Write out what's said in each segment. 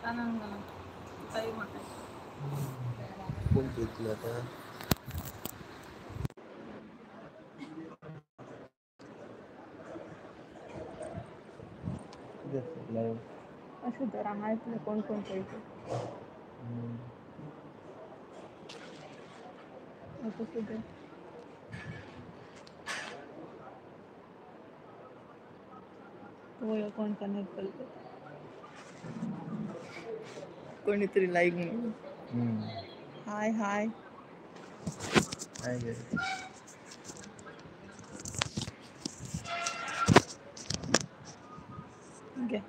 कोण घेतलं आता असं तर आम्हाला कोण कोण पैसे असं सुद्धा होय कोण कनेक्ट करतो कोणीतरी लाईक म्हणून hi hi okay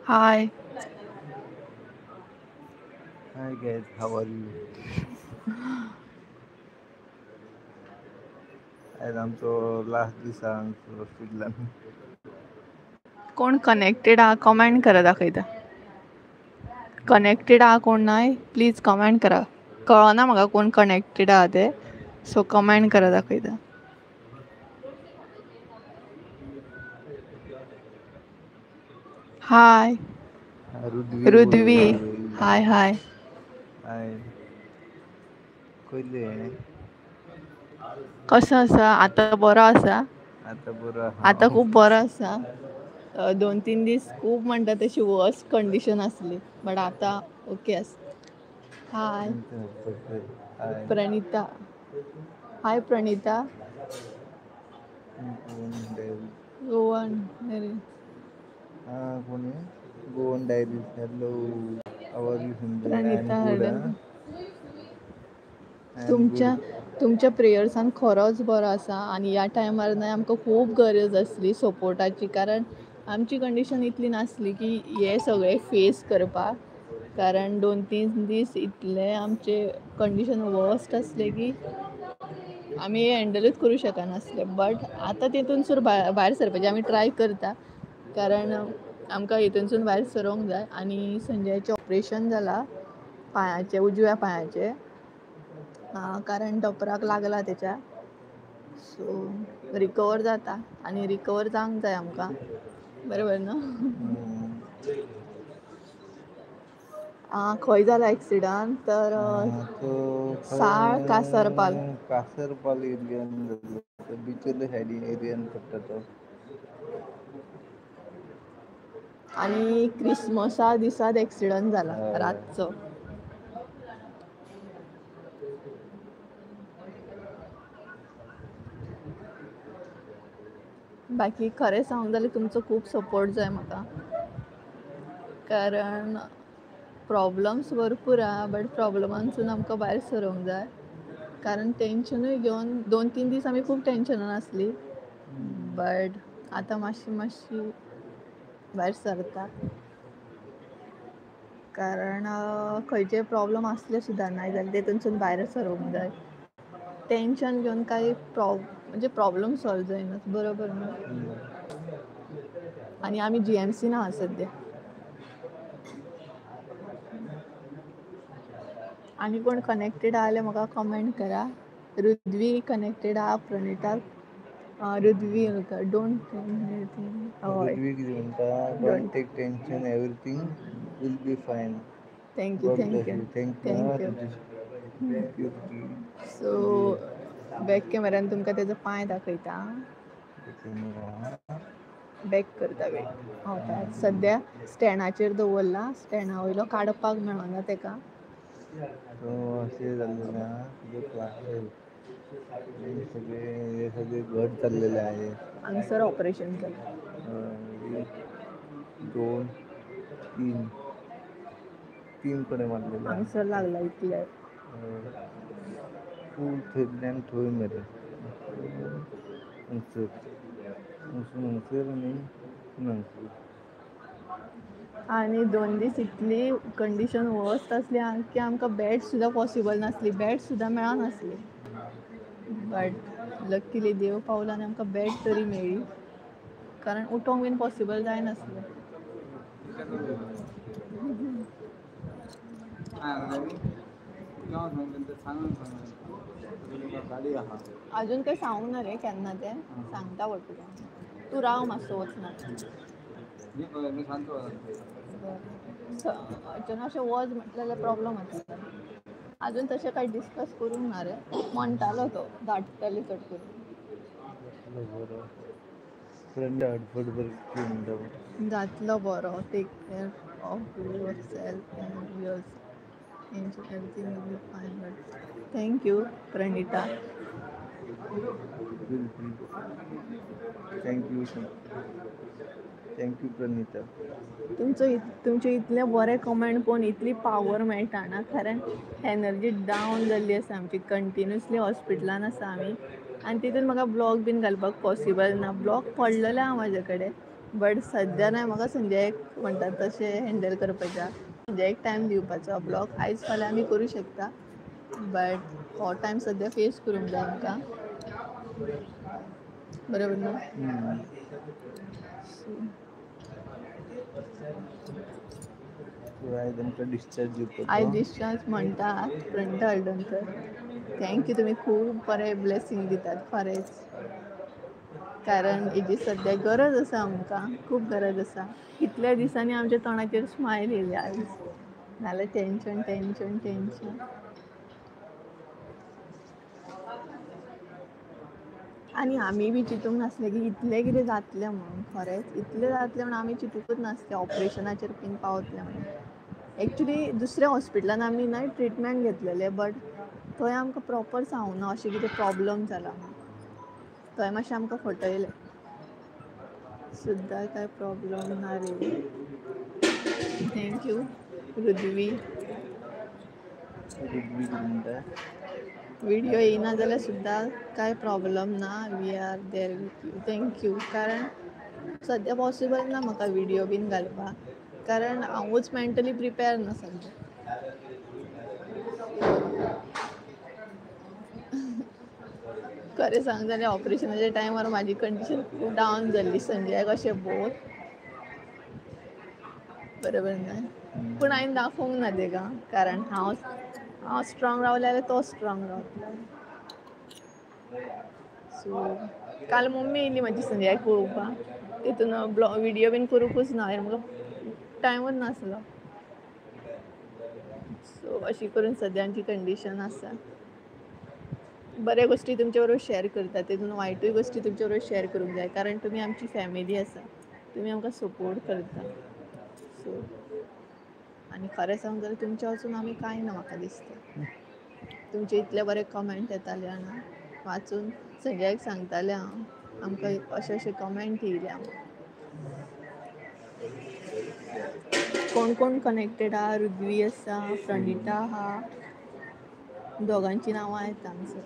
hi Hi guys, how are you? आज आमचं लास्ट दिसा आमचं सुटला कोण कनेक्टेड हा कमेंट करा दाखयता कनेक्टेड हा कोण नाही प्लीज कमेंट करा कळना म्हाका कोण कनेक्टेड आहा ते सो कमेंट करा दाखयता हाय रुद्वी हाय हाय हाय कोयले कसं आसा आता बरो आसा आता बरं आता खूप बरो आसा 2-3 दीस खूप म्हणटा तशी वर्स्ट कंडिशन आसली बट आता ओके आसा हाय प्रणिता हाय प्रणिता गोवन कोणी Goan diaries hello how are you Sanjay I am Pranita good हॅडल आय एम गुड तुमच्या प्रेयर्सान खरोच बरो आसा आनी ह्या टायमार न्हय आमकां खूब गरज आसली सपोर्टाची कारण आमची कंडिशन इतली नासली की हे सगळे फेस करपाक कारण 2-3 दीस इतले आमचे कंडिशन वर्स्ट आसले की आमी हँडलूच करूं शकनासले बट आतां तितूनसून भायर सरपाचें आमी ट्राय करता कारण आमकां हितूनसून भायर सरोंक जाय आनी संजयाचें ऑपरेशन जालां पांयाचें उजव्या पांयाचें कारण डॉक्टराक लागला तेच्या सो रिकवर जाता आनी रिकवर जावंक जाय आमकां बरोबर न्हू खंय जाला एक्सिडंट तर साळ कासारपाल कासरपाल एरियान बिचोले सायडीन एरियान पडटा तो आनी क्रिसमसा दिसात एक्सिडंट जाला रातचो बाकी खरें सांगूंक जाल्यार तुमचो खूब सपोर्ट जाय म्हाका कारण प्रॉब्लम्स भरपूर आहा बट प्रॉब्लमांसून आमकां भायर सरोंक जाय कारण टेंशनूय घेवन 2-3 दीस आमी खूब टेंशनान आसली बट आतां मातशी भायर सरता कारण खंयचेय प्रॉब्लम आसले सुद्दां नाय जाल्यार तेतूनसून भायर सरोंक जाय टेंशन घेवन काही म्हणजे प्रॉब्लम सॉल्व जायनात बरोबर न्हू आनी आमी GMCन आहा सद्या आनी कोण कनेक्टेड आहा जाल्यार म्हाका कमेंट करा रुद्वी कनेक्टेड आहा प्रणिता रुद्वी डोंट हय कितें म्हणटा don't take tension everything will be fine thank you God bless thank you you thank you so back कॅमेरान तुमकां तेजो पांय दाखयता बॅक करता वेट सद्या स्टँडाचेर दवरला स्टँडा वयलो काडपाक मेळना तेका तो अशें जाल्लेलें आहा तुजो क्लासीस हे सगळे घट चाललेले आहे हांगसर ऑपरेशन केलां 2-3 कडे मारलेले हांगसर लागला इतल्यार फूल थंयतल्यान थंय मेरेन हांगसर आनी आनी 2 दीस इतली कंडिशन वर्स्ट आसली की आमकां बॅड सुद्दां पॉसिबल नासली बॅड सुद्दां मेळनासली बट लकीली देव पावलो आनी आमकां बॅड तरी मेळ्ळी कारण उठोंक बीन पॉसिबल जायनासलें अजून काही सांगूंक ना रे केन्ना तें सांगता बट तुका तू राव मातसो वचना अचानक अशें वच म्हटल्यार प्रॉब्लम जाता. अजून तशें काही डिस्कस करूंक ना रे, म्हणटालो तो धाडटले चड करून. जातलो बरो. Take care of yourself and yours. Everything will be fine. Thank you Pranita. Thank you Pranita. तुमचे इतले बरे कमेंट पळोवन इतली पावर मेळटा ना, खरें एनर्जी डावन जाल्ली आसा आमची. कंटिन्युअसली हॉस्पिटलान आसा आमी आनी तितून म्हाका ब्लॉग बीन घालपाक पॉसिबल ना. ब्लॉग पडलेले आहा म्हाजे कडेन, बट सद्या ना म्हाका संजयाक म्हणटात तशें हँडल करपाचें आहा. संजयाक टायम दिवपाचो. ब्लॉग आयज फाल्यां आमी करूं शकता, बट हो टायम सद्या फेस करूंक जाय आमकां. बरोबर न्हू? आयज आमकां डिस्चार्ज दिवपाचो. आयज डिस्चार्ज म्हणटात प्रणिता हळदणकर. थँक्यू, तुमी खूब बरें ब्लेसिंग दितात खरेंच. कारण हेजी सद्या गरज आसा आमकां, खूब गरज आसा. कितल्या दिसांनी आमच्या तोंडाचेर स्मायल येयली आयज, नाल्यार टेन्शन टेन्शन टेन्शन. आनी आमी बी चिंतूंक नासलें की इतलें कितें जातलें म्हणून. खरेंच इतलें जातलें म्हणून आमी चिंतूंकूच नासलें ऑपरेशनाचेर बीन पावतलें म्हणून. एक्चुली दुसऱ्या हॉस्पिटलान आमी ना ट्रिटमेंट घेतलेलें, बट थंय आमकां प्रॉपर सांगूना अशें कितें प्रॉब्लम जाला म्हणून. थंय मातशें आमकां फटयलें. सुद्दां कांय प्रॉब्लम ना रे. थँक्यू रुद्वी. व्हिडिओ येयना जाल्यार सुद्दां कांय प्रॉब्लम ना, we are there with you. Thank you. कारण सद्या पॉसिबल ना म्हाका व्हिडिओ बीन घालपाक, कारण हांवूच मेंटली प्रिपेर ना सद्या. खरें सांग जाल्यार ऑपरेशनाच्या टायमार म्हाजी कंडिशन खूब डावन जाल्ली, संजयाक अशें बोथ. बरोबर न्हय? पूण हांवें दाखोवंक ना तेका, कारण हांव स्ट्रॉंग रावलें जाल्यार तो स्ट्रॉंग रावतलो. सो काल मम्मी येयली म्हाजी संजयाक पळोवपाक. तितून व्हिडिओ बीन करूंकूच ना, म्हाका टायमूच नासलो. सो अशी करून सद्या आमची कंडिशन आसा. बऱ्या गोश्टी तुमचे बरोबर शेअर करता, तितून वायटूय गोश्टी तुमचे बरोबर शेअर करूंक जाय, कारण तुमी आमची फॅमिली आसा. तुमी आमकां सपोर्ट करता. सो आनी खरें सांग जाल्यार तुमच्या वचून आमी कांय ना म्हाका दिसता. तुमचे इतले बरे कमेंट येताले ना वाचून. संजयाक सांगतालें हांव आमकां अशें अशें कमेंट येयल्या. कोण कोण कनेक्टेड आहा? रुद्वी आसा, प्रणिता आहा, दोगांची नांवां येता हांगसर.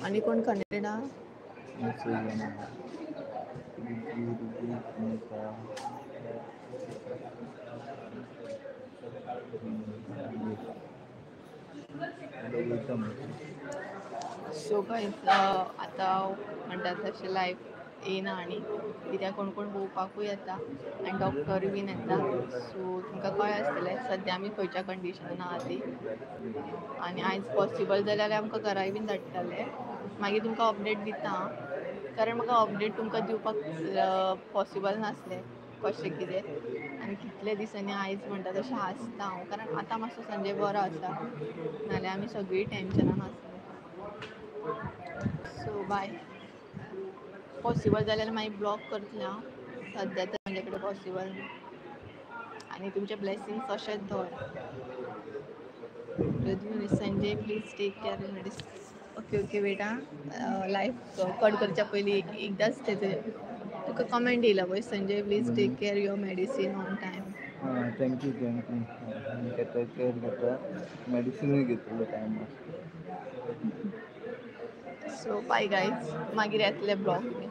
आनी कोण कनेक्टेड आहा? सो गायज आतां म्हणटात तशें लायफ येना आनी कित्याक कोण कोण भोंवपाकूय येता आनी डॉक्टरूय बीन येता. सो तुमकां कळ्ळें आसतलें सद्या आमी खंयच्या कंडिशनान आहा ती. आनी आयज पॉसिबल जालें जाल्यार आमकां घराय बीन धाडटले. मागीर तुमकां अपडेट दिता हांव, कारण म्हाका अपडेट तुमकां दिवपाक पॉसिबल नासलें कशें कितें. आनी कितले दिसांनी आयज म्हणटा तशें हांसता हांव, कारण आतां मातसो संजय बरो आसा, नाल्यार आमी सगळीं टेन्शनान आसले. So bye. पॉसिबल जाल्यार मागीर ब्लॉग करतलें हांव, सद्या तर म्हजे कडेन पॉसिबल ना. आनी तुमचे ब्लेसिंग्स अशेंच दवर. Sanjay please take care medicine. Okay okay बेटा, लायफ कट करच्या पयलीं एकदांच तुका कमेंट येयला पळय, Sanjay please take care your medicine on time. Thank you thank you. घेता केअर घेता, मेडिसिनूय घेतलो टायमार. सो बाय गायज, मागीर येतले ब्लॉग बीन.